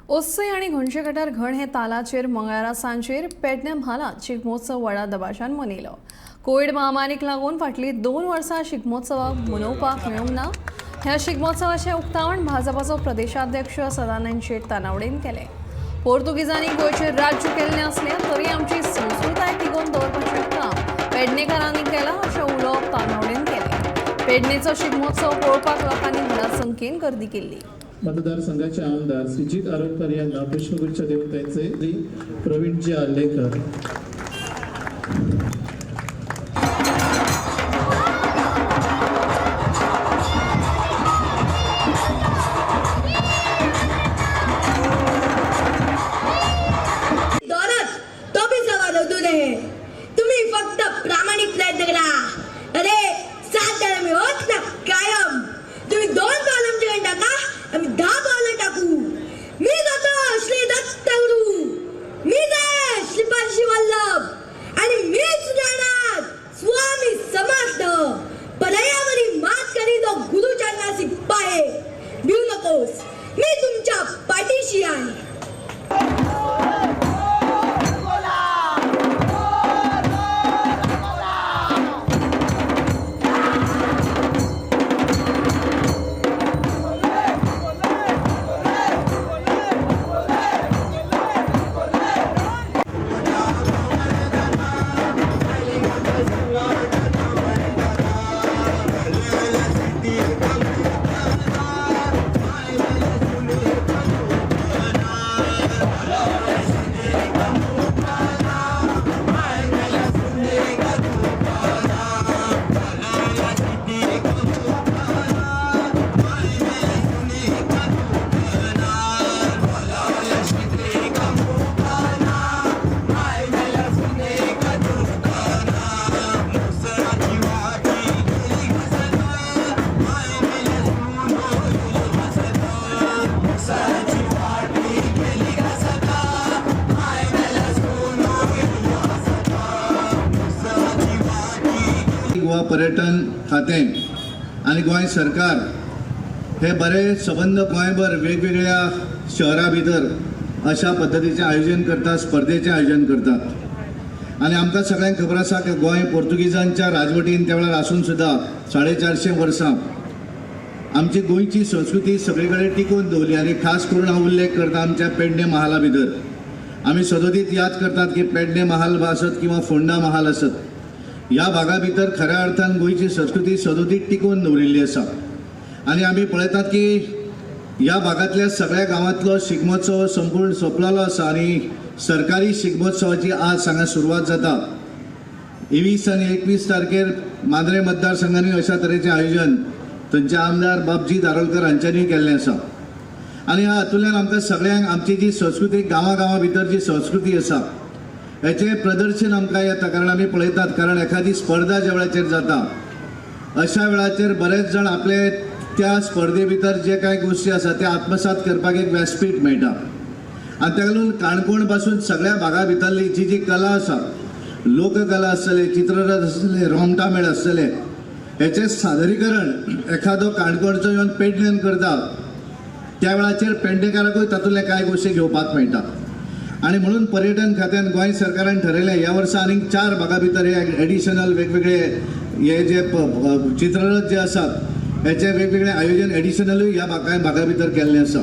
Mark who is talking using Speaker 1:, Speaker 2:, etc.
Speaker 1: ओस्से आणि घोणशेकटार घण हे तालाचेर मंगळारा सांजेर पेडणे म्हालांत शिगमोत्सव व्हडा दबाज्यान मनयलो। कोविड महामारीक लागून फाटलीं 2 वर्सां शिगमोत्सवाक मनोवपाक मेळूंक ना। ह्या शिगमोत्सवाचें उक्तावण भाजपाचो प्रदेशाध्यक्ष सदानंद शेट तानावडेन केलें। पोर्तुगीजांनी गोंयचेर राज्य केल्लें असलें तरी आमची संस्कृताय तिगोवन दवरपाचें काम पेडणेकारांनी केलां अशें उलोवप तानावडेन केलें। पेडणेचो शिगमोत्सव पळोवपाक लोकांनी व्हडा संख्येन गर्दी केल्ली।
Speaker 2: मतदारसंघाचे आमदार श्रीजित आरोलकर यांना पुष्पगुच्छ देऊन त्यांचे श्री प्रवीणजी आलेकर
Speaker 3: तुम्ही फक्त प्रामाणिक प्रयत्न करा। अरे 7 जण मी होत ना कायम। तुम्ही 2 कॉलम जॉईन टाका, आम्ही 10 कॉलम टाकू। मी जातो श्री दत्त गुरु, मी जाय श्रीपाद वल्लभ आणि मीच जाणार स्वामी समर्थ। पर्यावरी मात करी तो गुरु चरणासी पाये भिऊ नकोस, मी तुमच्या पाठीशी आहे।
Speaker 4: गोवा पर्यटन खातें आणि गोंय सरकार हे बरे संबंध गोंयभर वेगवेगळ्या शहरां भितर अशा पद्धतीचें आयोजन करतात, स्पर्धेचें आयोजन करतात। आणि आमकां सगळ्यांक खबर आसा की गोंय पोर्तुगीजांच्या राजवटीन त्या वेळार आसून सुद्दां 450 वर्सां आमची गोंयची संस्कृती सगळे कडेन टिकून दवरली। आणि खास करून हांव उल्लेख करता आमच्या पेडणे महाला भितर। आमी सदोदीत याद करतात की पेडणे महाल आसत किंवा फोंडा महाल आसत, ह्या भागा भितर खऱ्या अर्थान गोंयची संस्कृती सदोदीत टिकून दवरिल्ली आसा। आणि आमी पळयतात की ह्या भागांतल्या सगळ्या गांवांतलो शिगमोत्सव संपूर्ण सोंपलेलो आसा आणि सरकारी शिगमोत्सवाची आज हांगा सुरवात जाता। 21 आनी 21 तारखेर मांद्रे मतदारसंघांनी अशा तरेचें आयोजन थंयचे आमदार बाबजी धारोलकर हांच्यांनी केल्लें आसा। आणि ह्या हातूंतल्यान आमकां सगळ्यांक आमची जी संस्कृती गांवां भितर जी संस्कृती आसा हेचें प्रदर्शन आमकां येता। कारण आमी पळयतात, कारण एखादी स्पर्धा ज्या वेळाचेर जाता अशा वेळाचेर बरेच जण आपले त्या स्पर्धे भितर जे कांय गोश्टी आसा ते आत्मसात करपाक एक व्यासपीठ मेळटा। आनी ताका लागून काणकोण पासून सगळ्या भागा भितरली जी जी कला आसा, लोककला आसतले, चित्ररथ आसतले, रोमटा मेळ आसतले, हेचें सादरीकरण एखादो काणकोणचो येवन पेडणेन करता त्या वेळाचेर पेडणेकाराकूय तातूंतले कांय गोश्टी घेवपाक मेळटा। आणि म्हणून पर्यटन खात्यान गोंय सरकारान ठरयलें ह्या वर्सा आनीक 4 भागां भितर हे एडिशनल वेगवेगळे हे जे चित्ररथ जे आसात हेचे वेगवेगळे आयोजन एडिशनलूय ह्या भागां भितर केल्लें आसा।